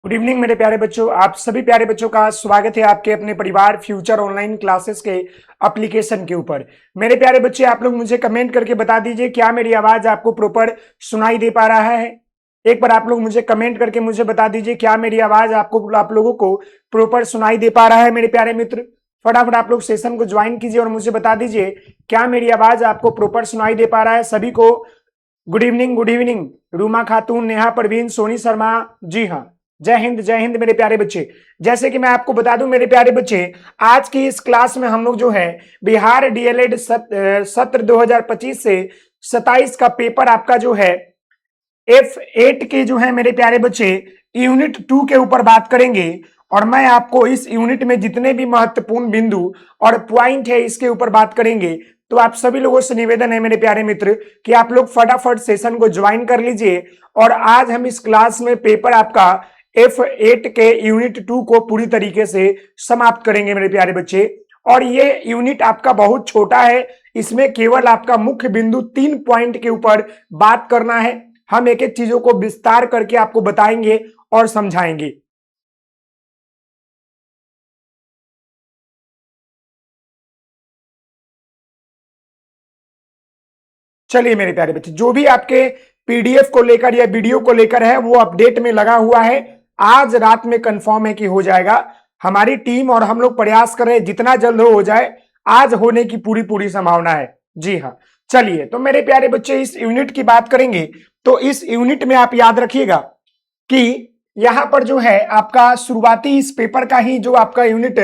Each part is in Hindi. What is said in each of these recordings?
गुड इवनिंग मेरे प्यारे बच्चों। आप सभी प्यारे बच्चों का स्वागत है आपके अपने परिवार फ्यूचर ऑनलाइन क्लासेस के एप्लीकेशन के ऊपर। मेरे प्यारे बच्चे, आप लोग मुझे कमेंट करके बता दीजिए क्या मेरी आवाज आपको प्रॉपर सुनाई दे पा रहा है। एक बार आप लोग मुझे कमेंट करके मुझे बता दीजिए क्या मेरी आवाज आप लोगों को प्रॉपर सुनाई दे पा रहा है। मेरे प्यारे मित्र, फटाफट आप लोग सेशन को ज्वाइन कीजिए और मुझे बता दीजिए क्या मेरी आवाज आपको प्रॉपर सुनाई दे पा रहा है। सभी को good evening. Good evening Ruma खातून, नेहा परवीन, सोनी शर्मा। जी हाँ, जय हिंद मेरे प्यारे बच्चे। जैसे कि मैं आपको बता दूं मेरे प्यारे बच्चे, आज की इस क्लास में हम लोग जो है बिहार डीएलएड सत्र 2025 से 27 का पेपर आपका जो है F8 के जो है मेरे प्यारे बच्चे यूनिट 2 के ऊपर बात करेंगे। और मैं आपको इस यूनिट में जितने भी महत्वपूर्ण बिंदु और पॉइंट है इसके ऊपर बात करेंगे। तो आप सभी लोगों से निवेदन है मेरे प्यारे मित्र कि आप लोग फटाफट सेशन को ज्वाइन कर लीजिए। और आज हम इस क्लास में पेपर आपका F8 के यूनिट 2 को पूरी तरीके से समाप्त करेंगे मेरे प्यारे बच्चे। और ये यूनिट आपका बहुत छोटा है, इसमें केवल आपका मुख्य बिंदु 3 पॉइंट के ऊपर बात करना है। हम एक एक चीजों को विस्तार करके आपको बताएंगे और समझाएंगे। चलिए मेरे प्यारे बच्चे, जो भी आपके पीडीएफ को लेकर या वीडियो को लेकर है वो अपडेट में लगा हुआ है। आज रात में कंफर्म है कि हो जाएगा। हमारी टीम और हम लोग प्रयास कर रहे हैं जितना जल्द हो जाए, आज होने की पूरी पूरी संभावना है। जी हाँ, चलिए तो मेरे प्यारे बच्चे इस यूनिट की बात करेंगे। तो इस यूनिट में आप याद रखिएगा कि यहां पर जो है आपका शुरुआती इस पेपर का ही जो आपका यूनिट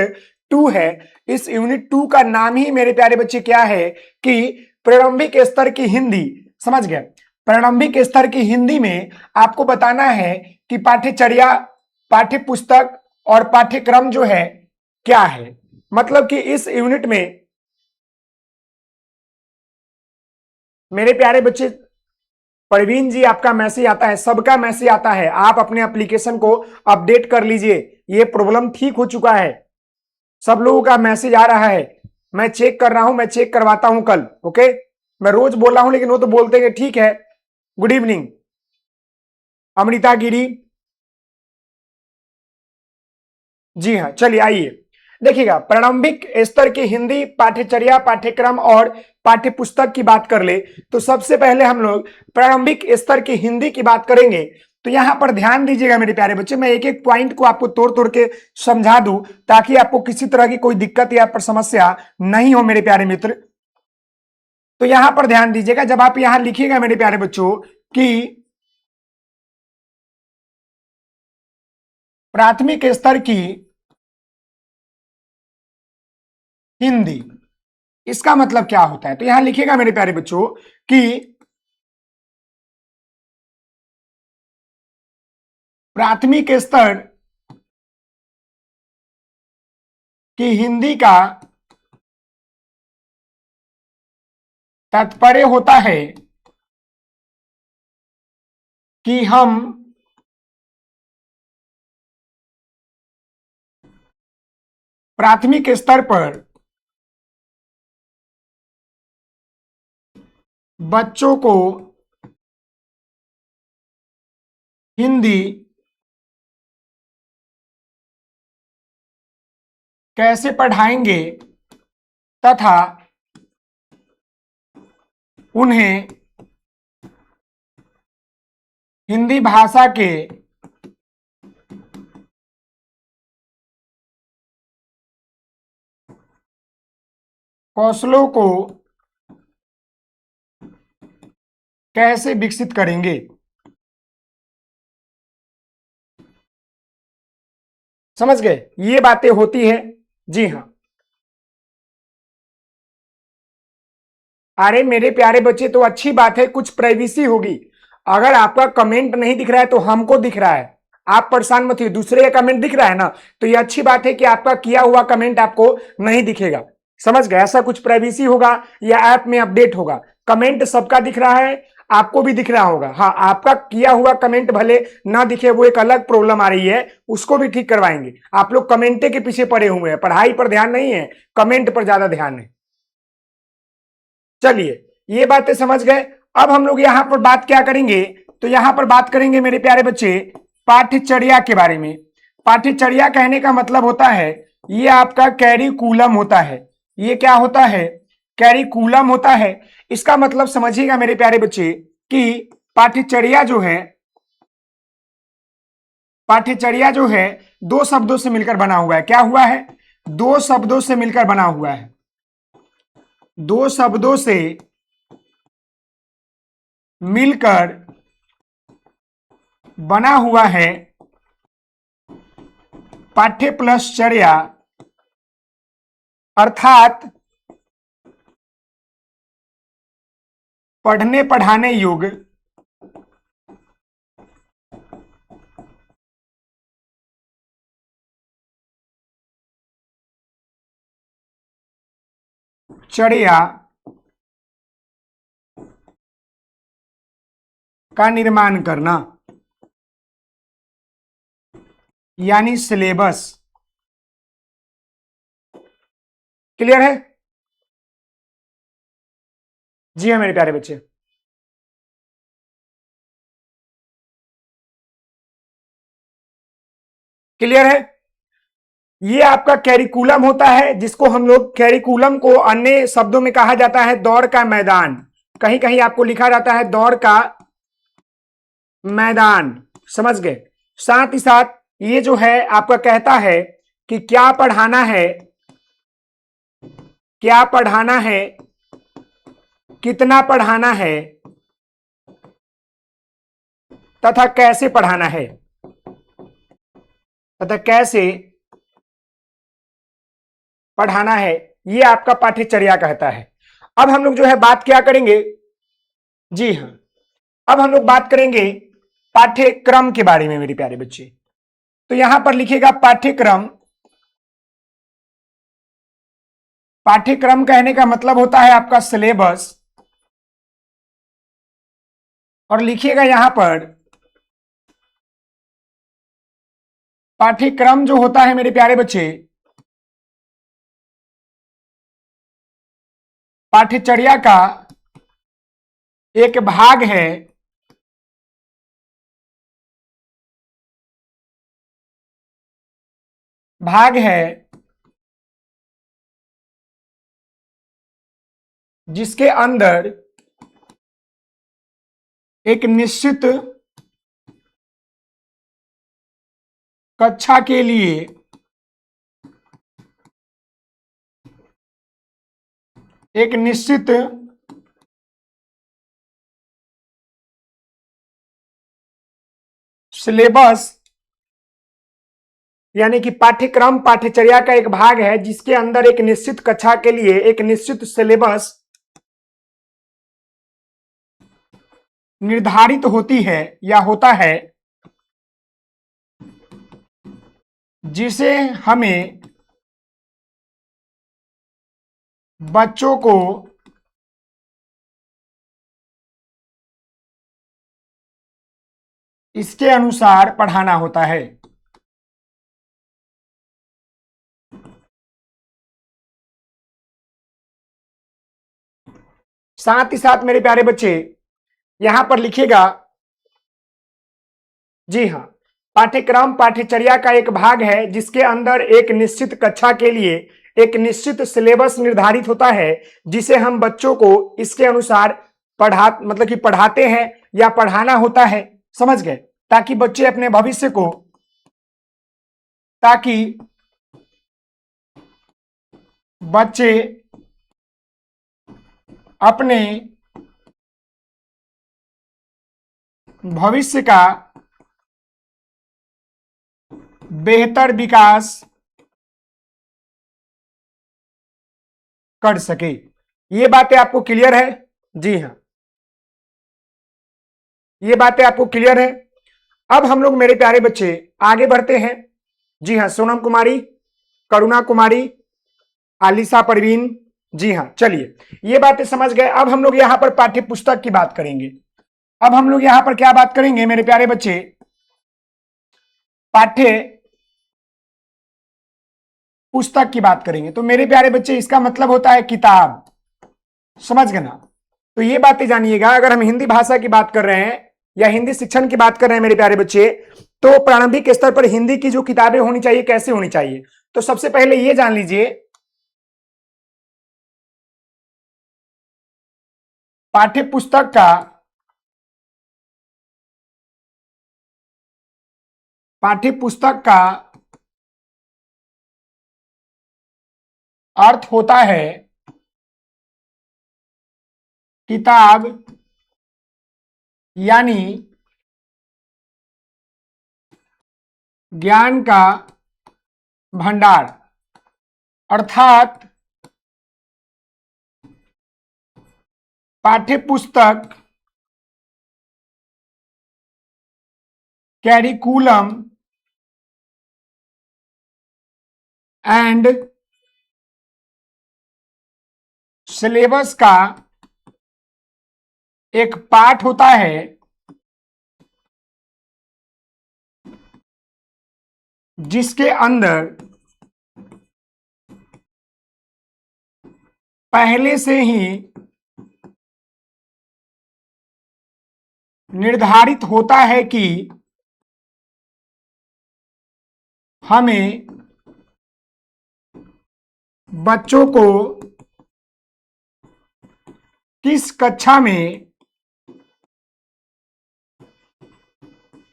2 है, इस यूनिट 2 का नाम ही मेरे प्यारे बच्चे क्या है कि प्रारंभिक स्तर की हिंदी। समझ गए? प्रारंभिक स्तर की हिंदी में आपको बताना है कि पाठ्यचर्या, पाठ्य पुस्तक और पाठ्यक्रम जो है क्या है। मतलब कि इस यूनिट में मेरे प्यारे बच्चे, परवीन जी आपका मैसेज आता है, सबका मैसेज आता है, आप अपने एप्लीकेशन को अपडेट कर लीजिए। ये प्रॉब्लम ठीक हो चुका है, सब लोगों का मैसेज आ रहा है। मैं चेक कर रहा हूं, मैं चेक करवाता हूं कल। ओके, मैं रोज बोल रहा हूं लेकिन वो तो बोलते हैं ठीक है। गुड इवनिंग अमृता गिरी। जी हाँ, चलिए आइए देखिएगा। प्रारंभिक स्तर की हिंदी पाठ्यचर्या, पाठ्यक्रम और पाठ्य पुस्तक की बात कर ले तो सबसे पहले हम लोग प्रारंभिक स्तर की हिंदी की बात करेंगे। तो यहां पर ध्यान दीजिएगा मेरे प्यारे बच्चे, मैं एक एक पॉइंट को आपको तोड़ तोड़ के समझा दूं ताकि आपको किसी तरह की कोई दिक्कत या पर समस्या नहीं हो मेरे प्यारे मित्र। तो यहां पर ध्यान दीजिएगा, जब आप यहां लिखिएगा मेरे प्यारे बच्चों कि प्राथमिक स्तर की हिंदी, इसका मतलब क्या होता है। तो यहां लिखिएगा मेरे प्यारे बच्चों कि प्राथमिक स्तर की हिंदी का तात्पर्य होता है कि हम प्राथमिक स्तर पर बच्चों को हिंदी कैसे पढ़ाएंगे तथा उन्हें हिंदी भाषा के कौशलों को कैसे विकसित करेंगे। समझ गए? ये बातें होती है। जी हाँ, अरे मेरे प्यारे बच्चे, तो अच्छी बात है, कुछ प्राइवेसी होगी। अगर आपका कमेंट नहीं दिख रहा है तो हमको दिख रहा है, आप परेशान मत होइए। दूसरे का कमेंट दिख रहा है ना, तो ये अच्छी बात है कि आपका किया हुआ कमेंट आपको नहीं दिखेगा। समझ गए? ऐसा कुछ प्राइवेसी होगा या ऐप में अपडेट होगा। कमेंट सबका दिख रहा है, आपको भी दिख रहा होगा। हाँ, आपका किया हुआ कमेंट भले ना दिखे, वो एक अलग प्रॉब्लम आ रही है, उसको भी ठीक करवाएंगे। आप लोग कमेंटे के पीछे पड़े हुए हैं, पढ़ाई पर ध्यान नहीं है, कमेंट पर ज्यादा ध्यान है। चलिए, ये बातें समझ गए। अब हम लोग यहां पर बात क्या करेंगे, तो यहां पर बात करेंगे मेरे प्यारे बच्चे पाठ्यचर्या के बारे में। पाठ्यचर्या कहने का मतलब होता है ये आपका कैरिकुलम होता है। ये क्या होता है? कैरिकुलम होता है। इसका मतलब समझिएगा मेरे प्यारे बच्चे कि पाठ्यचर्या जो है दो शब्दों से मिलकर बना हुआ है। क्या हुआ है? दो शब्दों से मिलकर बना हुआ है। दो शब्दों से मिलकर बना हुआ है पाठ्य प्लस चर्या, अर्थात पढ़ने पढ़ाने युग चर्या का निर्माण करना, यानी सिलेबस। क्लियर है? जी हाँ मेरे प्यारे बच्चे। क्लियर है? ये आपका कैरिकुलम होता है, जिसको हम लोग कैरिकुलम को अन्य शब्दों में कहा जाता है दौड़ का मैदान। कहीं कहीं आपको लिखा जाता है दौड़ का मैदान। समझ गए? साथ ही साथ ये जो है आपका कहता है कि क्या पढ़ाना है, क्या पढ़ाना है, कितना पढ़ाना है तथा कैसे पढ़ाना है, तथा कैसे पढ़ाना है। ये आपका पाठ्यचर्या कहता है। अब हम लोग जो है बात क्या करेंगे? जी हाँ, अब हम लोग बात करेंगे पाठ्यक्रम के बारे में मेरे प्यारे बच्चे। तो यहां पर लिखिएगा पाठ्यक्रम। पाठ्यक्रम कहने का मतलब होता है आपका सिलेबस, और लिखिएगा यहां पर पाठ्यक्रम जो होता है मेरे प्यारे बच्चे पाठ्यचर्या का एक भाग है, जिसके अंदर एक निश्चित कक्षा के लिए एक निश्चित सिलेबस, यानी कि पाठ्यक्रम पाठ्यचर्या का एक भाग है जिसके अंदर एक निश्चित कक्षा के लिए एक निश्चित सिलेबस निर्धारित होती है या होता है, जिसे हमें बच्चों को इसके अनुसार पढ़ाना होता है। साथ ही साथ मेरे प्यारे बच्चे यहां पर लिखिएगा, जी हां, पाठ्यक्रम पाठ्यचर्या का एक भाग है जिसके अंदर एक निश्चित कक्षा के लिए एक निश्चित सिलेबस निर्धारित होता है, जिसे हम बच्चों को इसके अनुसार मतलब कि पढ़ाते हैं या पढ़ाना होता है। समझ गए? ताकि बच्चे अपने भविष्य को, ताकि बच्चे अपने भविष्य का बेहतर विकास कर सके। ये बातें आपको क्लियर है? जी हां, ये बातें आपको क्लियर है। अब हम लोग मेरे प्यारे बच्चे आगे बढ़ते हैं। जी हां, सोनम कुमारी, करुणा कुमारी, आलिशा परवीन, जी हां, चलिए ये बातें समझ गए। अब हम लोग यहां पर पाठ्य पुस्तक की बात करेंगे। अब हम लोग यहां पर क्या बात करेंगे मेरे प्यारे बच्चे? पाठ्य पुस्तक की बात करेंगे। तो मेरे प्यारे बच्चे इसका मतलब होता है किताब। समझ गए ना? तो ये बातें जानिएगा, अगर हम हिंदी भाषा की बात कर रहे हैं या हिंदी शिक्षण की बात कर रहे हैं मेरे प्यारे बच्चे, तो प्रारंभिक स्तर पर हिंदी की जो किताबें होनी चाहिए कैसे होनी चाहिए, तो सबसे पहले ये जान लीजिए, पाठ्य पुस्तक का अर्थ होता है किताब यानी ज्ञान का भंडार। अर्थात पाठ्य पुस्तक कैरिकुलम एंड सिलेबस का एक पार्ट होता है जिसके अंदर पहले से ही निर्धारित होता है कि हमें बच्चों को किस कक्षा में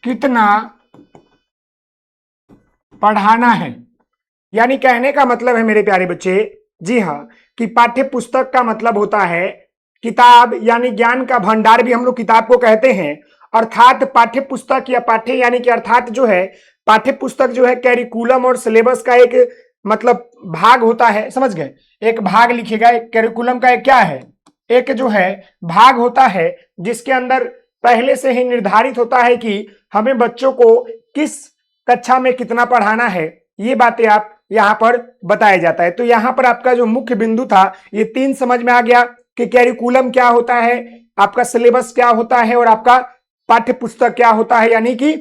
कितना पढ़ाना है। यानी कहने का मतलब है मेरे प्यारे बच्चे, जी हाँ, कि पाठ्य पुस्तक का मतलब होता है किताब यानी ज्ञान का भंडार भी हम लोग किताब को कहते हैं। अर्थात पाठ्य पुस्तक या पाठ्य यानी कि अर्थात जो है पाठ्य पुस्तक जो है कैरिकुलम और सिलेबस का एक मतलब भाग होता है, समझ गए, एक भाग लिखिएगा। एक कैरिकुलम का एक क्या है, एक जो है भाग होता है जिसके अंदर पहले से ही निर्धारित होता है कि हमें बच्चों को किस कक्षा में कितना पढ़ाना है। ये बातें आप यहां पर बताया जाता है। तो यहां पर आपका जो मुख्य बिंदु था ये 3 समझ में आ गया कि कैरिकुलम क्या होता है, आपका सिलेबस क्या होता है और आपका पाठ्य पुस्तक क्या होता है यानी कि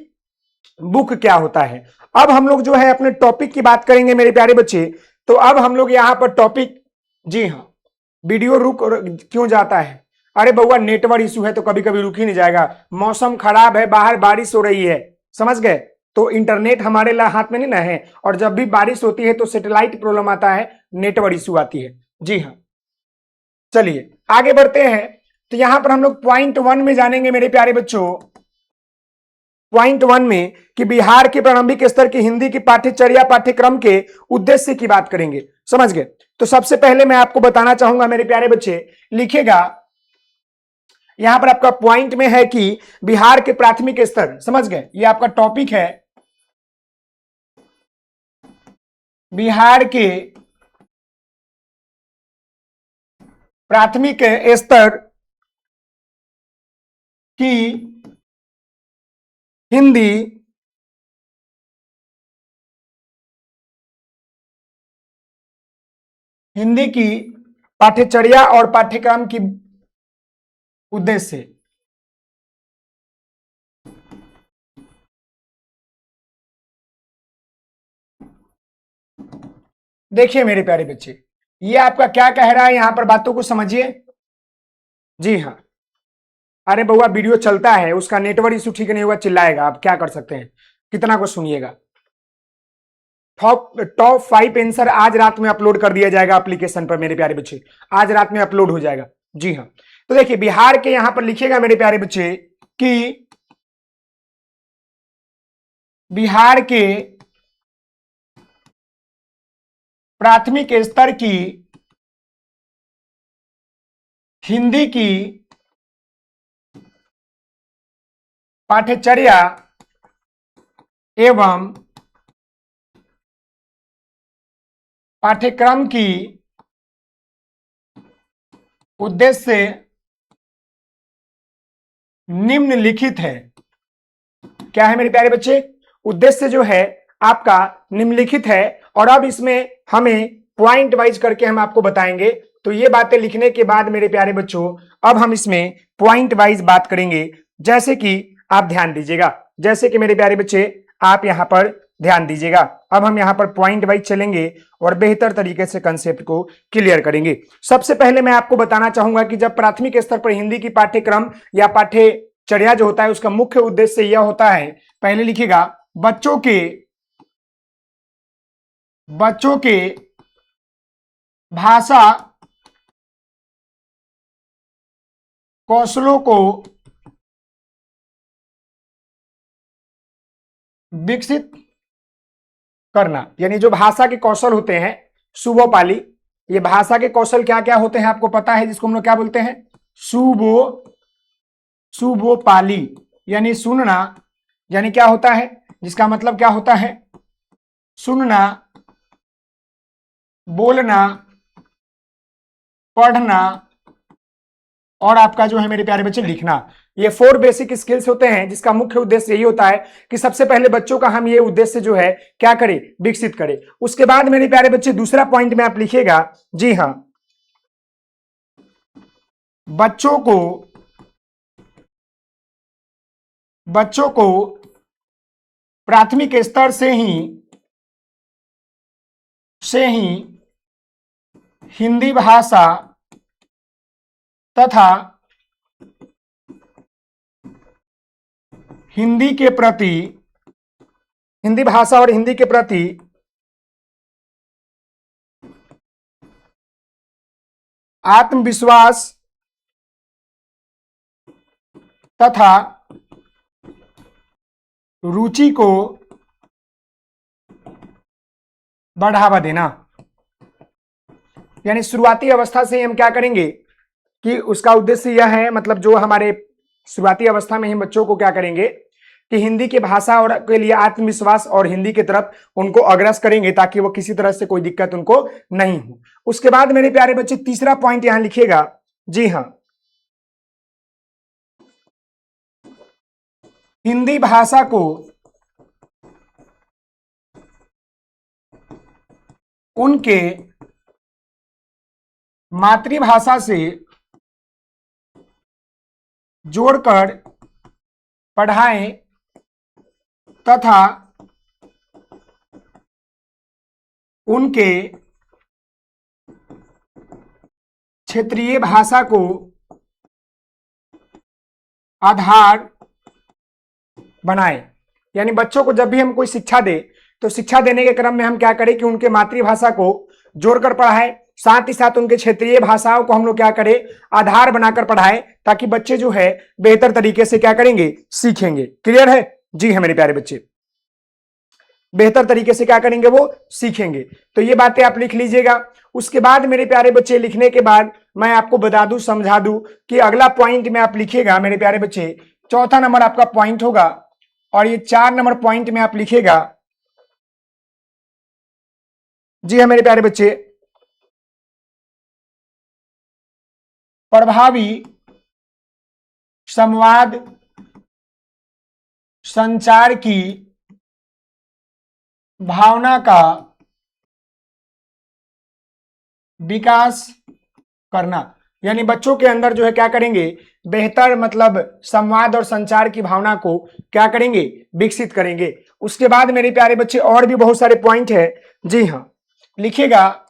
बुक क्या होता है। अब हम लोग जो है अपने टॉपिक की बात करेंगे मेरे प्यारे बच्चे। तो अब हम लोग यहां पर टॉपिक, जी हाँ, वीडियो रुक क्यों जाता है? अरे बउआ नेटवर्क इशू है तो कभी कभी रुक ही नहीं जाएगा, मौसम खराब है, बाहर बारिश हो रही है, समझ गए, तो इंटरनेट हमारे हाथ में नहीं ना है, और जब भी बारिश होती है तो सैटेलाइट प्रॉब्लम आता है, नेटवर्क इशू आती है। जी हाँ, चलिए आगे बढ़ते हैं। तो यहां पर हम लोग पॉइंट 1 में जानेंगे मेरे प्यारे बच्चों। पॉइंट 1 में कि बिहार के प्रारंभिक स्तर की हिंदी की पाठ्यचर्या पाठ्यक्रम के उद्देश्य की बात करेंगे, समझ गए। तो सबसे पहले मैं आपको बताना चाहूंगा मेरे प्यारे बच्चे, लिखेगा यहां पर आपका पॉइंट में है कि बिहार के प्राथमिक स्तर, समझ गए, ये आपका टॉपिक है बिहार के प्राथमिक स्तर की हिंदी की पाठ्यचर्या और पाठ्यक्रम की उद्देश्य। देखिए मेरे प्यारे बच्चे, ये आपका क्या कह रहा है, यहां पर बातों को समझिए। जी हाँ, अरे बउआ वीडियो चलता है, उसका नेटवर्क इशू ठीक नहीं हुआ, चिल्लाएगा, आप क्या कर सकते हैं, कितना को सुनिएगा। टॉप 5 आंसर आज रात में अपलोड कर दिया जाएगा एप्लीकेशन पर मेरे प्यारे बच्चे, आज रात में अपलोड हो जाएगा। जी हाँ, तो देखिए बिहार के यहां पर लिखिएगा मेरे प्यारे बच्चे कि बिहार के प्राथमिक स्तर की हिंदी की पाठ्यचर्या एवं पाठ्यक्रम की उद्देश्य निम्नलिखित है। क्या है मेरे प्यारे बच्चे, उद्देश्य जो है आपका निम्नलिखित है, और अब इसमें हमें पॉइंट वाइज करके हम आपको बताएंगे। तो ये बातें लिखने के बाद मेरे प्यारे बच्चों अब हम इसमें पॉइंट वाइज बात करेंगे, जैसे कि आप ध्यान दीजिएगा, जैसे कि मेरे प्यारे बच्चे आप यहां पर ध्यान दीजिएगा। अब हम यहां पर पॉइंट वाइज चलेंगे और बेहतर तरीके से कंसेप्ट को क्लियर करेंगे। सबसे पहले मैं आपको बताना चाहूंगा कि जब प्राथमिक स्तर पर हिंदी की पाठ्यक्रम या पाठ्यचर्या जो होता है उसका मुख्य उद्देश्य यह होता है, पहले लिखिएगा बच्चों के भाषा कौशलों को विकसित करना। यानी जो भाषा के कौशल होते हैं सुबोपाली, ये भाषा के कौशल क्या क्या होते हैं आपको पता है, जिसको हम लोग क्या बोलते हैं, सुबोपाली। यानी सुनना, यानी क्या होता है, जिसका मतलब क्या होता है, सुनना, बोलना, पढ़ना और आपका जो है मेरे प्यारे बच्चे लिखना। ये 4 बेसिक स्किल्स होते हैं, जिसका मुख्य उद्देश्य यही होता है कि सबसे पहले बच्चों का हम ये उद्देश्य जो है क्या करें, विकसित करें। उसके बाद मेरे प्यारे बच्चे दूसरा पॉइंट में आप लिखिएगा, जी हां, बच्चों को प्राथमिक स्तर से ही हिंदी भाषा तथा हिंदी भाषा और हिंदी के प्रति आत्मविश्वास तथा रुचि को बढ़ावा देना। यानी शुरुआती अवस्था से हम क्या करेंगे कि उसका उद्देश्य यह है, मतलब जो हमारे शुरुआती अवस्था में ही बच्चों को क्या करेंगे कि हिंदी की भाषा और के लिए आत्मविश्वास और हिंदी की तरफ उनको अग्रसर करेंगे, ताकि वो किसी तरह से कोई दिक्कत उनको नहीं हो। उसके बाद मेरे प्यारे बच्चे तीसरा पॉइंट यहां लिखिएगा, जी हां, हिंदी भाषा को उनके मातृभाषा से जोड़कर पढ़ाएं तथा उनके क्षेत्रीय भाषा को आधार बनाएं। यानी बच्चों को जब भी हम कोई शिक्षा दे तो शिक्षा देने के क्रम में हम क्या करें कि उनके मातृभाषा को जोड़कर पढ़ाएं, साथ ही साथ उनके क्षेत्रीय भाषाओं को हम लोग क्या करें, आधार बनाकर पढ़ाएं, ताकि बच्चे जो है बेहतर तरीके से क्या करेंगे, सीखेंगे। क्लियर है, जी है मेरे प्यारे बच्चे, बेहतर तरीके से क्या करेंगे, वो सीखेंगे। तो ये बातें आप लिख लीजिएगा। उसके बाद मेरे प्यारे बच्चे लिखने के बाद मैं आपको बता दूं, समझा दूं कि अगला पॉइंट में आप लिखिएगा मेरे प्यारे बच्चे, चौथा नंबर आपका पॉइंट होगा और ये 4 नंबर पॉइंट में आप लिखिएगा, जी है मेरे प्यारे बच्चे, प्रभावी संवाद संचार की भावना का विकास करना। यानी बच्चों के अंदर जो है क्या करेंगे, बेहतर मतलब संवाद और संचार की भावना को क्या करेंगे, विकसित करेंगे। उसके बाद मेरे प्यारे बच्चे और भी बहुत सारे पॉइंट है, जी हाँ, लिखिएगा,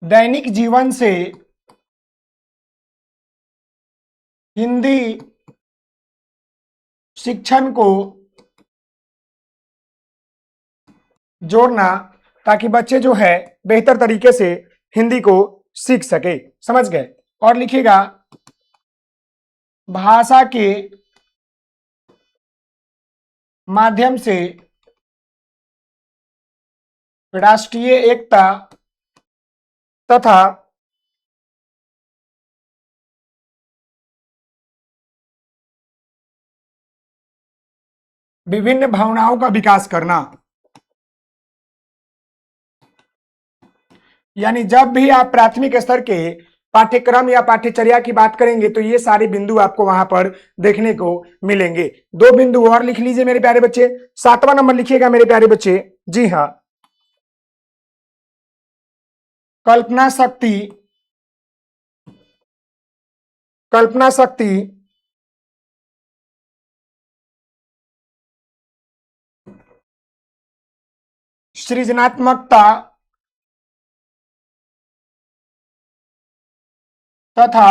दैनिक जीवन से हिंदी शिक्षण को जोड़ना, ताकि बच्चे जो है बेहतर तरीके से हिंदी को सीख सके। समझ गए। और लिखिएगा, भाषा के माध्यम से राष्ट्रीय एकता तथा विभिन्न भावनाओं का विकास करना। यानी जब भी आप प्राथमिक स्तर के पाठ्यक्रम या पाठ्यचर्या की बात करेंगे तो ये सारे बिंदु आपको वहां पर देखने को मिलेंगे। 2 बिंदु और लिख लीजिए मेरे प्यारे बच्चे। 7वां नंबर लिखिएगा मेरे प्यारे बच्चे, जी हाँ, कल्पना शक्ति सृजनात्मकता तथा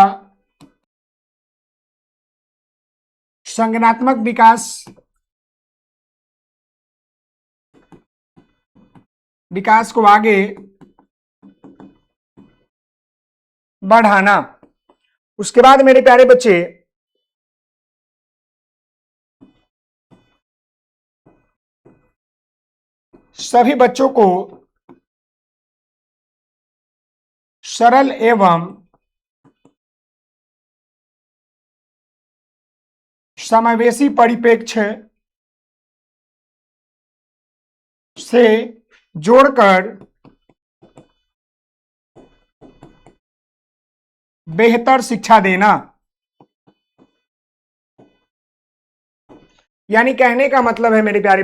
संज्ञानात्मक विकास को आगे बढ़ाना। उसके बाद मेरे प्यारे बच्चे सभी बच्चों को सरल एवं समावेशी परिप्रेक्ष्य से जोड़कर बेहतर शिक्षा देना। यानी कहने का मतलब है मेरे प्यारे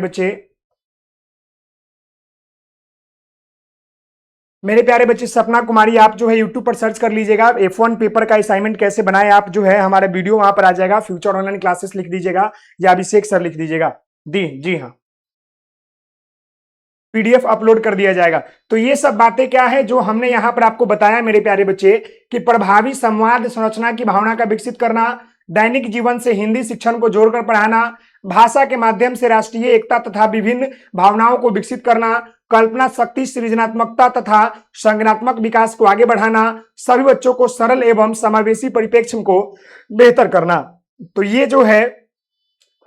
बच्चे सपना कुमारी, आप जो है यूट्यूब पर सर्च कर लीजिएगा F1 पेपर का असाइनमेंट कैसे बनाए, आप जो है हमारा वीडियो वहां पर आ जाएगा, फ्यूचर ऑनलाइन क्लासेस लिख दीजिएगा या अभिषेक सर लिख दीजिएगा। जी हाँ, पीडीएफ अपलोड कर दिया जाएगा। तो ये सब बातें क्या है जो हमने यहां पर आपको बताया मेरे प्यारे बच्चे, कि प्रभावी संवाद संरचना की भावना का विकसित करना, दैनिक जीवन से हिंदी शिक्षण को जोड़कर पढ़ाना, भाषा के माध्यम से राष्ट्रीय एकता तथा विभिन्न भावनाओं को विकसित करना, कल्पना शक्ति, सृजनात्मकता तथा संज्ञानात्मक विकास को आगे बढ़ाना, सभी बच्चों को सरल एवं समावेशी परिप्रेक्ष्य को बेहतर करना। तो ये जो है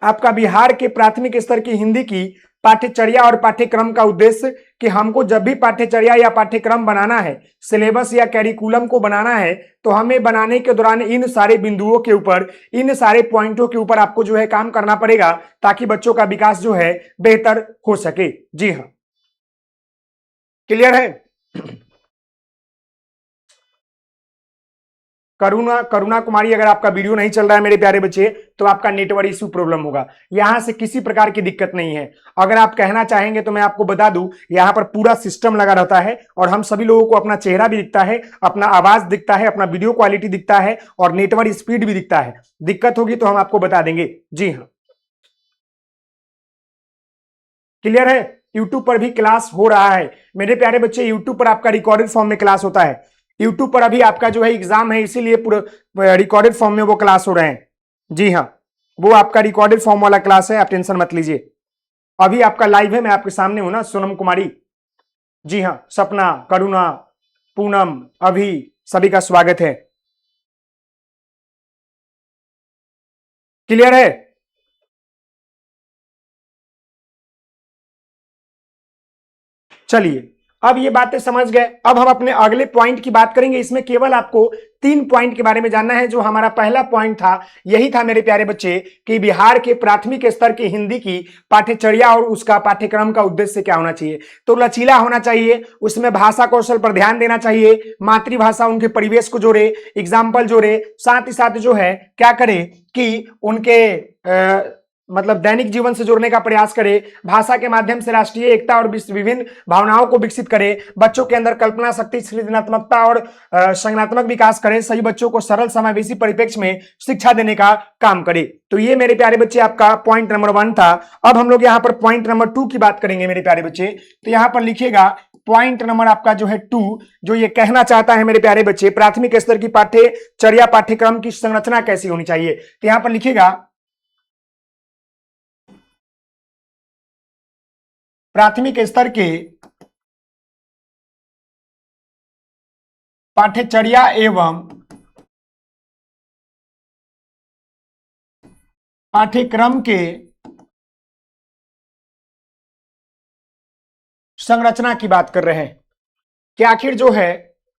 आपका बिहार के प्राथमिक स्तर की हिंदी की पाठ्यचर्या और पाठ्यक्रम का उद्देश्य, कि हमको जब भी पाठ्यचर्या या पाठ्यक्रम बनाना है, सिलेबस या कैरिकुलम को बनाना है, तो हमें बनाने के दौरान इन सारे बिंदुओं के ऊपर, इन सारे पॉइंटों के ऊपर आपको जो है काम करना पड़ेगा, ताकि बच्चों का विकास जो है बेहतर हो सके। जी हाँ, क्लियर है। करुणा कुमारी, अगर आपका वीडियो नहीं चल रहा है मेरे प्यारे बच्चे, तो आपका नेटवर्क इशू प्रॉब्लम होगा। यहां से किसी प्रकार की दिक्कत नहीं है। अगर आप कहना चाहेंगे तो मैं आपको बता दूं, यहां पर पूरा सिस्टम लगा रहता है और हम सभी लोगों को अपना चेहरा भी दिखता है, अपना आवाज दिखता है, अपना वीडियो क्वालिटी दिखता है और नेटवर्क स्पीड भी दिखता है। दिक्कत होगी तो हम आपको बता देंगे। जी हाँ, क्लियर है। यूट्यूब पर भी क्लास हो रहा है मेरे प्यारे बच्चे, यूट्यूब पर आपका रिकॉर्डेड फॉर्म में क्लास होता है। यूट्यूब पर अभी आपका जो है एग्जाम है, इसीलिए पूरा रिकॉर्डेड फॉर्म में वो क्लास हो रहे हैं। जी हाँ, वो आपका रिकॉर्डेड फॉर्म वाला क्लास है, आप टेंशन मत लीजिए। अभी आपका लाइव है, मैं आपके सामने हूं ना, सोनम कुमारी। जी हाँ, सपना, करुणा, पूनम, अभी सभी का स्वागत है। क्लियर है। चलिए, अब ये बातें समझ गए। अब हम अपने अगले पॉइंट की बात करेंगे। इसमें केवल आपको 3 पॉइंट के बारे में जानना है। जो हमारा पहला पॉइंट था, यही था मेरे प्यारे बच्चे, कि बिहार के प्राथमिक स्तर की हिंदी की पाठ्यचर्या और उसका पाठ्यक्रम का उद्देश्य क्या होना चाहिए। तो लचीला होना चाहिए, उसमें भाषा कौशल पर ध्यान देना चाहिए, मातृभाषा उनके परिवेश को जोड़े, एग्जाम्पल जोड़े, साथ ही साथ जो है क्या करे कि उनके मतलब दैनिक जीवन से जोड़ने का प्रयास करे, भाषा के माध्यम से राष्ट्रीय एकता और विभिन्न भावनाओं को विकसित करे, बच्चों के अंदर कल्पना शक्ति, सृजनात्मकता और संज्ञानात्मक विकास करे, सही बच्चों को सरल समावेशी परिप्रेक्ष्य में शिक्षा देने का काम करे। तो ये मेरे प्यारे बच्चे आपका पॉइंट नंबर 1 था। अब हम लोग यहाँ पर पॉइंट नंबर 2 की बात करेंगे मेरे प्यारे बच्चे। तो यहाँ पर लिखिएगा पॉइंट नंबर आपका जो है 2, जो ये कहना चाहता है मेरे प्यारे बच्चे, प्राथमिक स्तर की पाठ्यचर्या पाठ्यक्रम की संरचना कैसी होनी चाहिए। तो यहाँ पर लिखिएगा प्राथमिक स्तर के पाठ्यचर्या एवं पाठ्यक्रम के संरचना की बात कर रहे हैं कि आखिर जो है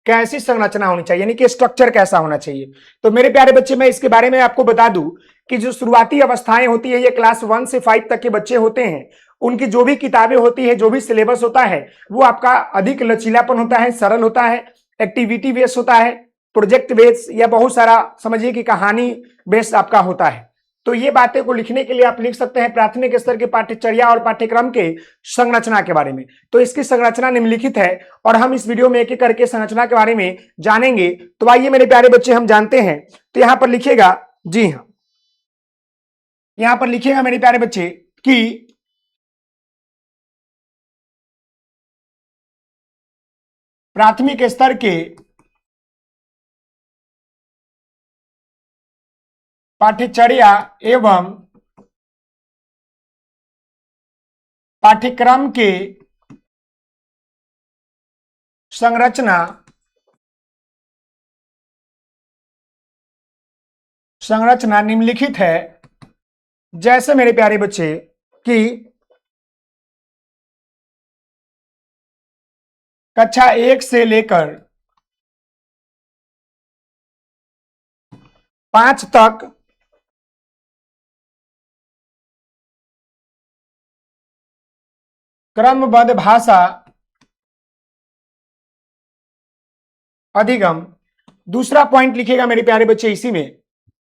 कैसी संरचना होनी चाहिए, यानी कि स्ट्रक्चर कैसा होना चाहिए। तो मेरे प्यारे बच्चे, मैं इसके बारे में आपको बता दूं कि जो शुरुआती अवस्थाएं होती है, ये क्लास 1 से 5 तक के बच्चे होते हैं, उनकी जो भी किताबें होती है, जो भी सिलेबस होता है, वो आपका अधिक लचीलापन होता है, सरल होता है, एक्टिविटी बेस्ड होता है, प्रोजेक्ट बेस्ड, या बहुत सारा समझिए कि कहानी बेस्ड आपका होता है। तो ये बातें को लिखने के लिए आप लिख सकते हैं प्राथमिक स्तर के पाठ्यचर्या और पाठ्यक्रम के संरचना के बारे में। तो इसकी संरचना निम्नलिखित है और हम इस वीडियो में एक एक करके संरचना के बारे में जानेंगे। तो आइए मेरे प्यारे बच्चे हम जानते हैं। तो यहां पर लिखिएगा, जी हाँ, यहां पर लिखिएगा मेरे प्यारे बच्चे कि प्राथमिक स्तर के पाठ्यचर्या एवं पाठ्यक्रम के संरचना निम्नलिखित है। जैसे मेरे प्यारे बच्चे कि कक्षा 1 से लेकर 5 तक क्रमबद्ध भाषा अधिगम। दूसरा पॉइंट लिखेगा मेरे प्यारे बच्चे इसी में,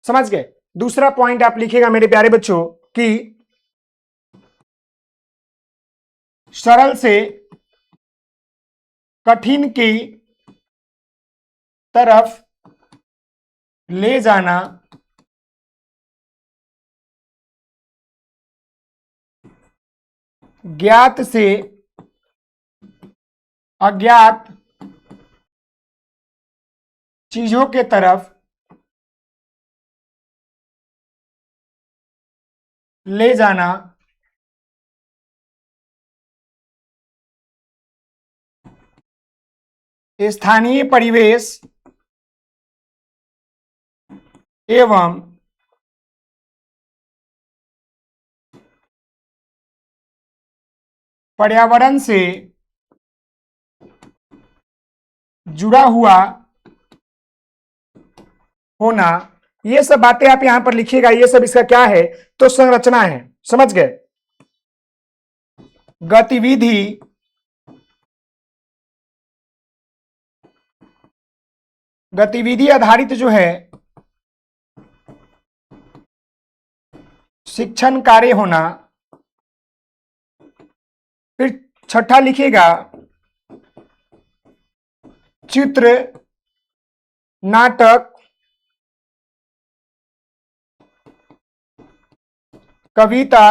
समझ गए। दूसरा पॉइंट आप लिखेगा मेरे प्यारे बच्चों कि सरल से कठिन की तरफ ले जाना ज्ञात से अज्ञात चीजों के तरफ ले जाना स्थानीय परिवेश एवं पर्यावरण से जुड़ा हुआ होना। ये सब बातें आप यहां पर लिखिएगा। ये सब इसका क्या है तो संरचना है, समझ गए। गतिविधि आधारित जो है शिक्षण कार्य होना। फिर छठा लिखिएगा चित्र, नाटक, कविता,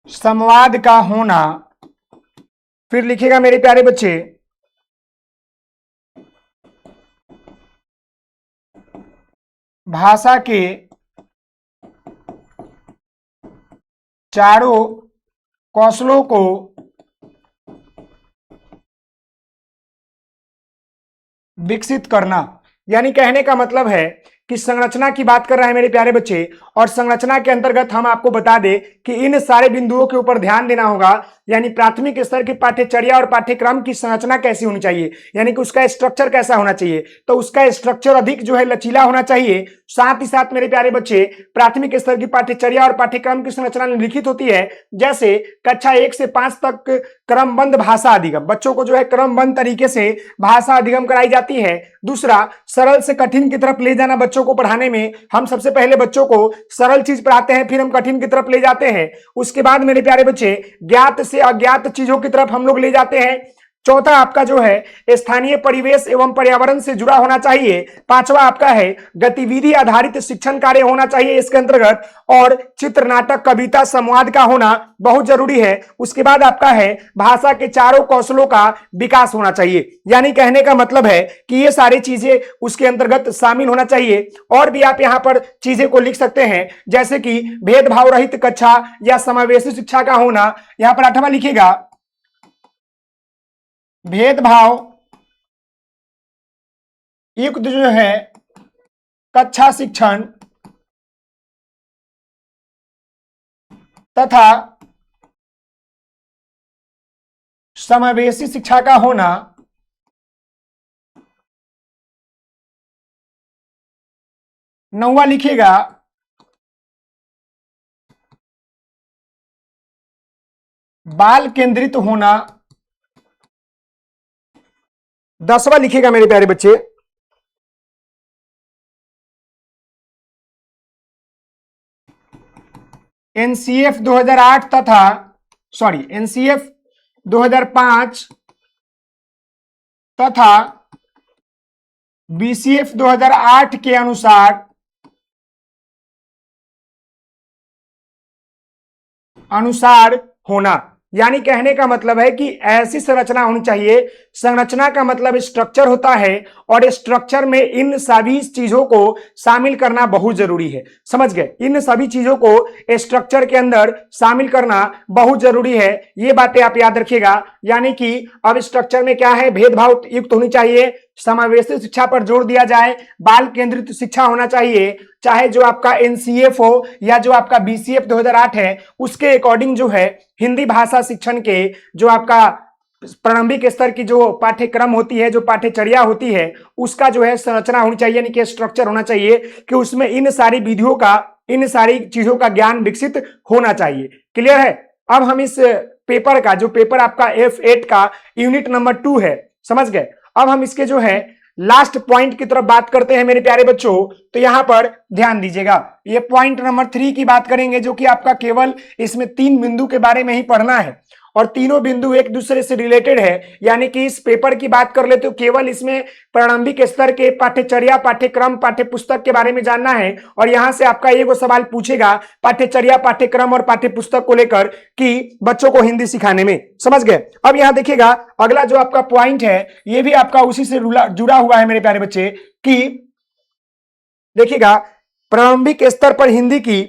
संवाद का होना। फिर लिखिएगा मेरे प्यारे बच्चे भाषा के चारों कौशलों को विकसित करना। यानी कहने का मतलब है कि संरचना की बात कर रहे हैं मेरे प्यारे बच्चे, और संरचना के अंतर्गत हम आपको बता दें कि इन सारे बिंदुओं के ऊपर ध्यान देना होगा। यानी प्राथमिक स्तर की पाठ्यचर्या और पाठ्यक्रम की संरचना कैसी होनी चाहिए, यानी कि उसका स्ट्रक्चर कैसा होना चाहिए। तो उसका स्ट्रक्चर अधिक जो है लचीला होना चाहिए। साथ ही साथ मेरे प्यारे बच्चे प्राथमिक स्तर की पाठ्यचर्या और पाठ्यक्रम की संरचना निम्नलिखित होती है। जैसे कक्षा 1 से 5 तक क्रमबद्ध भाषा अधिगम, बच्चों को जो है क्रमबद्ध तरीके से भाषा अधिगम कराई जाती है। दूसरा, सरल से कठिन की तरफ ले जाना। बच्चों को पढ़ाने में हम सबसे पहले बच्चों को सरल चीज पढ़ाते हैं, फिर हम कठिन की तरफ ले जाते हैं। उसके बाद मेरे प्यारे बच्चे ज्ञात से अज्ञात चीजों की तरफ हम लोग ले जाते हैं। चौथा आपका जो है स्थानीय परिवेश एवं पर्यावरण से जुड़ा होना चाहिए। पांचवा आपका है गतिविधि आधारित शिक्षण कार्य होना चाहिए इसके अंतर्गत, और चित्र, नाटक, कविता, संवाद का होना बहुत जरूरी है। उसके बाद आपका है भाषा के चारों कौशलों का विकास होना चाहिए। यानी कहने का मतलब है कि ये सारी चीजें उसके अंतर्गत शामिल होना चाहिए। और भी आप यहां पर चीजें को लिख सकते हैं, जैसे कि भेदभाव रहित कक्षा या समावेशी शिक्षा का होना। यहां पर 8वां लिखिएगा भेदभाव युक्त जो है कक्षा शिक्षण तथा समावेशी शिक्षा का होना। 9वां लिखिएगा बाल केंद्रित होना। 10वां लिखिएगा मेरे प्यारे बच्चे एनसीएफ 2008 तथा एनसीएफ 2005 तथा बीसीएफ 2008 के अनुसार होना। यानी कहने का मतलब है कि ऐसी संरचना होनी चाहिए। संरचना का मतलब स्ट्रक्चर होता है और स्ट्रक्चर में इन सभी चीजों को शामिल करना बहुत जरूरी है। समझ गए? इन सभी चीजों को स्ट्रक्चर के अंदर शामिल करना बहुत जरूरी है, ये बातें आप याद रखिएगा। यानी कि अब स्ट्रक्चर में क्या है, भेदभाव युक्त होनी चाहिए, समावेशी शिक्षा पर जोर दिया जाए, बाल केंद्रित शिक्षा होना चाहिए, चाहे जो आपका एनसीएफ हो या जो आपका बीसीएफ 2008 है उसके अकॉर्डिंग जो है हिंदी भाषा शिक्षण के जो आपका प्रारंभिक स्तर की जो पाठ्यक्रम होती है, जो पाठ्यचर्या होती है, उसका जो है संरचना होनी चाहिए, यानी कि स्ट्रक्चर होना चाहिए कि उसमें इन सारी विधियों का, इन सारी चीजों का ज्ञान विकसित होना चाहिए। क्लियर है? अब हम इस पेपर का, जो पेपर आपका F8 का यूनिट नंबर 2 है, समझ गए? अब हम इसके जो है लास्ट पॉइंट की तरफ बात करते हैं मेरे प्यारे बच्चों। तो यहां पर ध्यान दीजिएगा, ये पॉइंट नंबर 3 की बात करेंगे, जो कि आपका केवल इसमें 3 बिंदु के बारे में ही पढ़ना है और तीनों बिंदु एक दूसरे से रिलेटेड है। यानी कि इस पेपर की बात कर ले तो केवल इसमें प्रारंभिक स्तर के पाठ्यचर्या, पाठ्यक्रम, पाठ्यपुस्तक के बारे में जानना है और यहां से आपका एगो सवाल पूछेगा पाठ्यचर्या, पाठ्यक्रम और पाठ्यपुस्तक को लेकर कि बच्चों को हिंदी सिखाने में। समझ गए? अब यहां देखिएगा अगला जो आपका पॉइंट है ये भी आपका उसी से जुड़ा हुआ है मेरे प्यारे बच्चे, कि देखिएगा प्रारंभिक स्तर पर हिंदी की,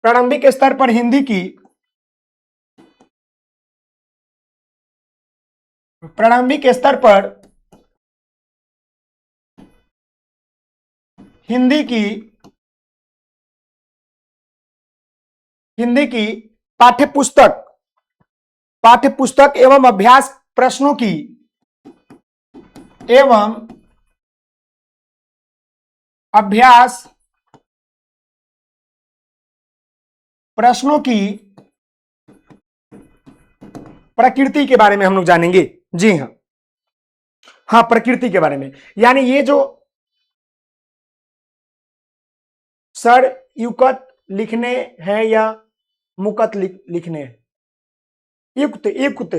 प्रारंभिक स्तर पर हिंदी की, प्रारंभिक स्तर पर हिंदी की, हिंदी की पाठ्यपुस्तक, पाठ्यपुस्तक एवं अभ्यास प्रश्नों की, एवं अभ्यास प्रश्नों की प्रकृति के बारे में हम लोग जानेंगे। जी हाँ, हाँ प्रकृति के बारे में, यानी ये जो सर युक्त लिखने हैं या मुकत लिखने हैं, युक्त, युक्त।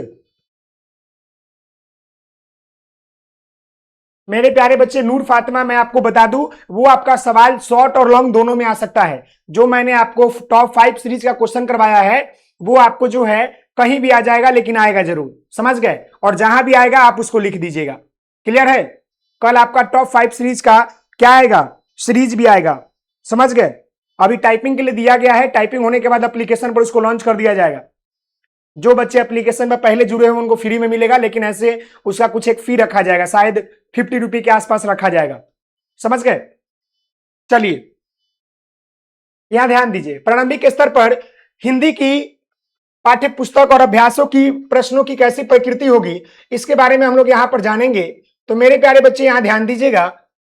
मेरे प्यारे बच्चे नूर फातिमा, मैं आपको बता दूं वो आपका सवाल शॉर्ट और लॉन्ग दोनों में आ सकता है। जो मैंने आपको टॉप 5 सीरीज का क्वेश्चन करवाया है वो आपको जो है कहीं भी आ जाएगा, लेकिन आएगा जरूर। समझ गए? और जहां भी आएगा आप उसको लिख दीजिएगा। क्लियर है? कल आपका टॉप 5 सीरीज का क्या आएगा, सीरीज भी आएगा। समझ गए? अभी टाइपिंग के लिए दिया गया है, टाइपिंग होने के बाद एप्लीकेशन पर उसको लॉन्च कर दिया जाएगा। जो बच्चे एप्लीकेशन में पहले जुड़े हुए उनको फ्री में मिलेगा, लेकिन ऐसे उसका कुछ एक फी रखा जाएगा, शायद 50 रुपए के आसपास रखा जाएगा। समझ गए? चलिए यहां ध्यान दीजिए, प्रारंभिक स्तर पर हिंदी की पाठ्य पुस्तक और अभ्यासों की प्रश्नों की कैसी प्रकृति होगी इसके बारे में हम लोग यहां पर जानेंगे। तो मेरे प्यारे बच्चे यहां ध्यान दीजिएगा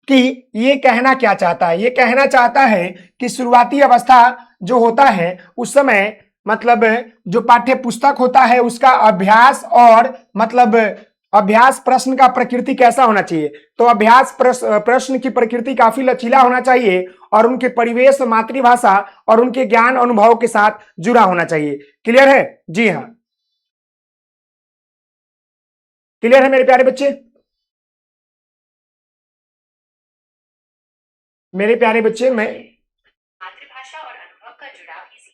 कि ये कहना क्या चाहता है। ये कहना चाहता है कि शुरुआती अवस्था जो होता है उस समय मतलब जो पाठ्य पुस्तक होता है उसका अभ्यास और मतलब अभ्यास प्रश्न का प्रकृति कैसा होना चाहिए। तो अभ्यास प्रश्न की प्रकृति काफी लचीला होना चाहिए और उनके परिवेश, मातृभाषा और उनके ज्ञान अनुभव के साथ जुड़ा होना चाहिए। क्लियर है? जी हाँ, क्लियर है मेरे प्यारे बच्चे? मेरे प्यारे बच्चे, मैं मातृभाषा और अनुभव का जुड़ाव ही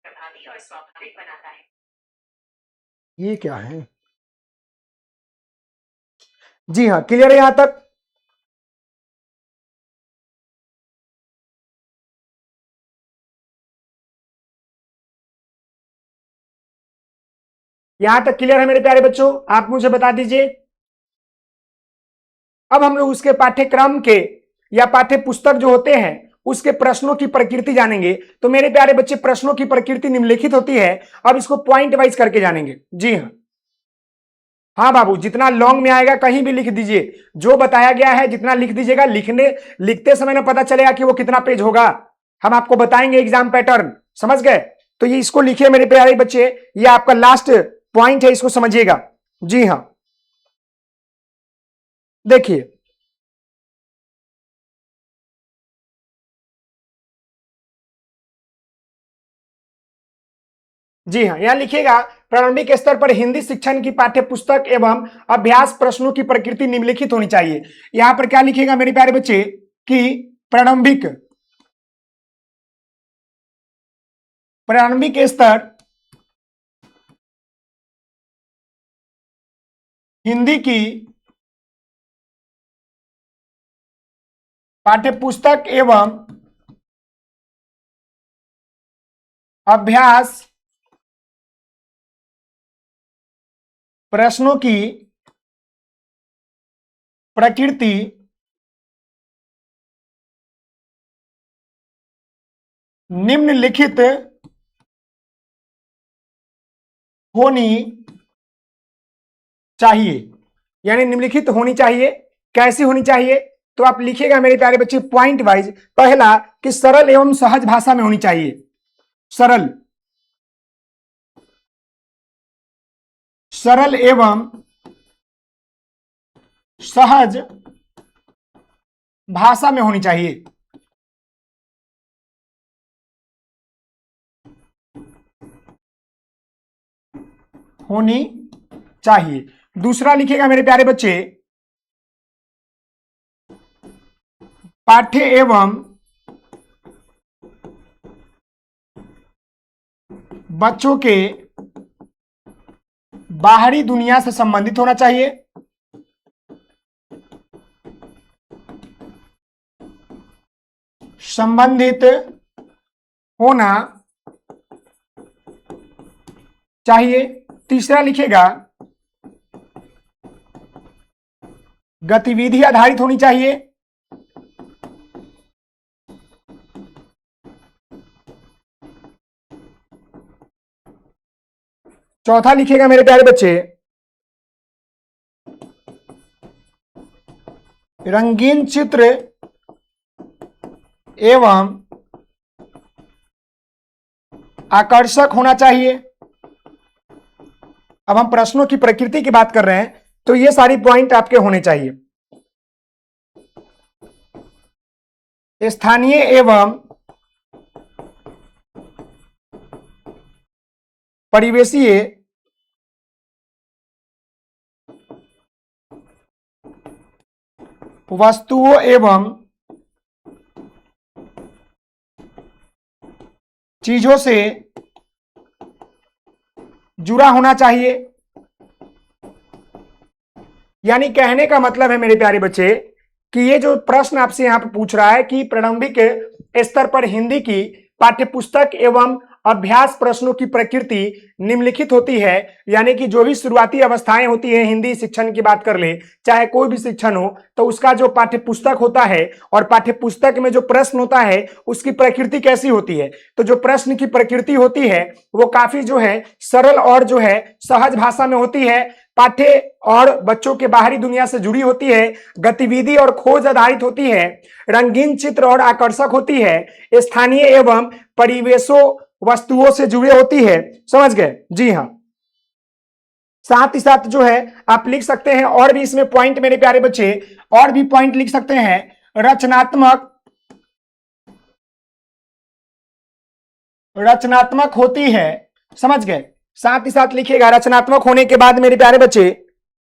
प्रभावी और स्वाभाविक बनाता है। ये क्या है? जी हाँ, क्लियर है यहां तक? यहां तक क्लियर है मेरे प्यारे बच्चों? आप मुझे बता दीजिए। अब हम लोग उसके पाठ्यक्रम के या पाठ्य पुस्तक जो होते हैं उसके प्रश्नों की प्रकृति जानेंगे। तो मेरे प्यारे बच्चे प्रश्नों की प्रकृति निम्नलिखित होती है। अब इसको पॉइंट वाइज करके जानेंगे। जी हाँ, हाँ बाबू, जितना लॉन्ग में आएगा कहीं भी लिख दीजिए, जो बताया गया है जितना लिख दीजिएगा। लिखते समय ना पता चलेगा कि वो कितना पेज होगा, हम आपको बताएंगे एग्जाम पैटर्न। समझ गए? तो ये इसको लिखिए मेरे प्यारे बच्चे, ये आपका लास्ट पॉइंट है, इसको समझिएगा। जी हाँ, देखिए जी हाँ, यहां लिखिएगा प्रारंभिक स्तर पर हिंदी शिक्षण की पाठ्य पुस्तक एवं अभ्यास प्रश्नों की प्रकृति निम्नलिखित होनी चाहिए। यहां पर क्या लिखिएगा मेरे प्यारे बच्चे कि प्रारंभिक, प्रारंभिक स्तर हिंदी की पाठ्यपुस्तक एवं अभ्यास प्रश्नों की प्रकृति निम्नलिखित होनी चाहिए। यानी निम्नलिखित होनी चाहिए, कैसी होनी चाहिए? तो आप लिखिएगा मेरे प्यारे बच्चे पॉइंट वाइज। पहला कि सरल एवं सहज भाषा में होनी चाहिए, सरल एवं सहज भाषा में होनी चाहिए। होनी चाहिए। दूसरा लिखिएगा मेरे प्यारे बच्चे पाठ्य एवं बच्चों के बाहरी दुनिया से संबंधित होना चाहिए। संबंधित होना चाहिए। तीसरा लिखेगा गतिविधि आधारित होनी चाहिए। चौथा लिखेगा मेरे प्यारे बच्चे रंगीन चित्र एवं आकर्षक होना चाहिए। अब हम प्रश्नों की प्रकृति की बात कर रहे हैं, तो ये सारी पॉइंट आपके होने चाहिए। स्थानीय एवं परिवेशीय वस्तुओं एवं चीजों से जुड़ा होना चाहिए। यानी कहने का मतलब है मेरे प्यारे बच्चे कि ये जो प्रश्न आपसे यहां पर पूछ रहा है कि प्रारंभिक स्तर पर हिंदी की पाठ्यपुस्तक एवं अभ्यास प्रश्नों की प्रकृति निम्नलिखित होती है। यानी कि जो भी शुरुआती अवस्थाएं होती है हिंदी शिक्षण की बात कर ले, चाहे कोई भी शिक्षण हो, तो उसका जो पाठ्यपुस्तक होता है और पाठ्यपुस्तक में जो प्रश्न होता है उसकी प्रकृति कैसी होती है। तो जो प्रश्न की प्रकृति होती है वो काफी जो है सरल और जो है सहज भाषा में होती है, पाठ्य और बच्चों के बाहरी दुनिया से जुड़ी होती है, गतिविधि और खोज आधारित होती है, रंगीन चित्र और आकर्षक होती है, स्थानीय एवं परिवेशों वस्तुओं से जुड़े होती है। समझ गए? जी हाँ। साथ ही साथ जो है आप लिख सकते हैं और भी इसमें पॉइंट मेरे प्यारे बच्चे, और भी पॉइंट लिख सकते हैं। रचनात्मक होती है। समझ गए? साथ ही साथ लिखिएगा रचनात्मक होने के बाद मेरे प्यारे बच्चे,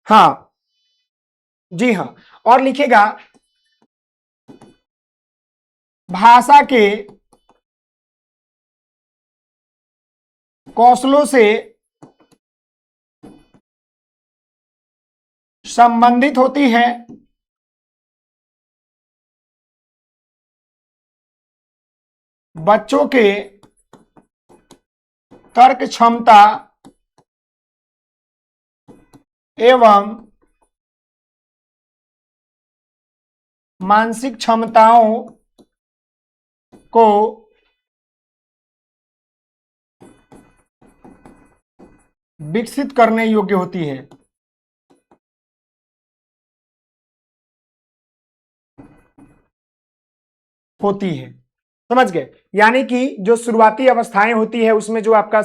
हाँ जी हाँ, और लिखिएगा भाषा के कौशलों से संबंधित होती है। बच्चों के तर्क क्षमता एवं मानसिक क्षमताओं को विकसित करने योग्य होती है। समझ गए? यानी कि जो शुरुआती अवस्थाएं होती है उसमें जो आपका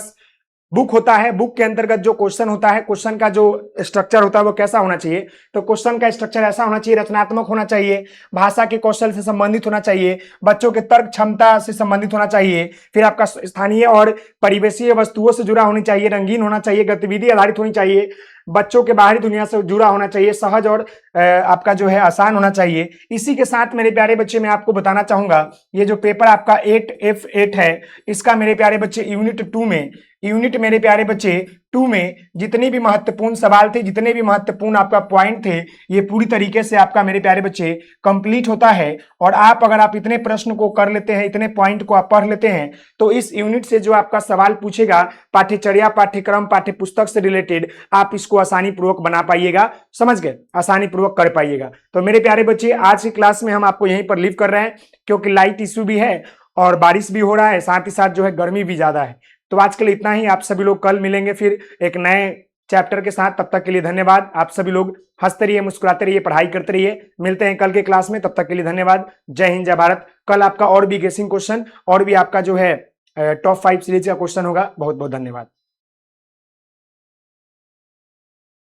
बुक होता है, बुक के अंतर्गत जो क्वेश्चन होता है, क्वेश्चन का जो स्ट्रक्चर होता है वो कैसा होना चाहिए? तो क्वेश्चन का स्ट्रक्चर ऐसा होना चाहिए, रचनात्मक होना चाहिए, भाषा के कौशल से संबंधित होना चाहिए, बच्चों के तर्क क्षमता से संबंधित होना चाहिए, फिर आपका स्थानीय और परिवेशीय वस्तुओं से जुड़ा होनी चाहिए, रंगीन होना चाहिए, गतिविधि आधारित होनी चाहिए, बच्चों के बाहरी दुनिया से जुड़ा होना चाहिए, सहज और आपका जो है आसान होना चाहिए। इसी के साथ मेरे प्यारे बच्चे मैं आपको बताना चाहूंगा, ये जो पेपर आपका 8F8 है, इसका मेरे प्यारे बच्चे यूनिट 2 में, यूनिट मेरे प्यारे बच्चे 2 में जितने भी महत्वपूर्ण सवाल थे, जितने भी महत्वपूर्ण आपका पॉइंट थे, ये पूरी तरीके से आपका मेरे प्यारे बच्चे कंप्लीट होता है। और अगर आप इतने प्रश्न को कर लेते हैं, इतने पॉइंट को आप पढ़ लेते हैं, तो इस यूनिट से जो आपका सवाल पूछेगा पाठ्यचर्या, पाठ्यक्रम, पाठ्य पुस्तक से रिलेटेड, आप इसको आसानी पूर्वक बना पाइएगा। समझ गए? आसानी पूर्वक कर पाइएगा। तो मेरे प्यारे बच्चे, आज की क्लास में हम आपको यहीं पर लीव कर रहे हैं, क्योंकि लाइट इश्यू भी है और बारिश भी हो रहा है, साथ ही साथ जो है गर्मी भी ज्यादा है। तो आज के लिए इतना ही। आप सभी लोग कल मिलेंगे फिर एक नए चैप्टर के साथ। तब तक के लिए धन्यवाद। आप सभी लोग हंसते रहिए, मुस्कुराते रहिए, पढ़ाई करते रहिए। मिलते हैं कल के क्लास में। तब तक के लिए धन्यवाद। जय हिंद, जय भारत। कल आपका और भी गेसिंग क्वेश्चन और भी आपका जो है टॉप 5 सीरीज का क्वेश्चन होगा। बहुत बहुत धन्यवाद।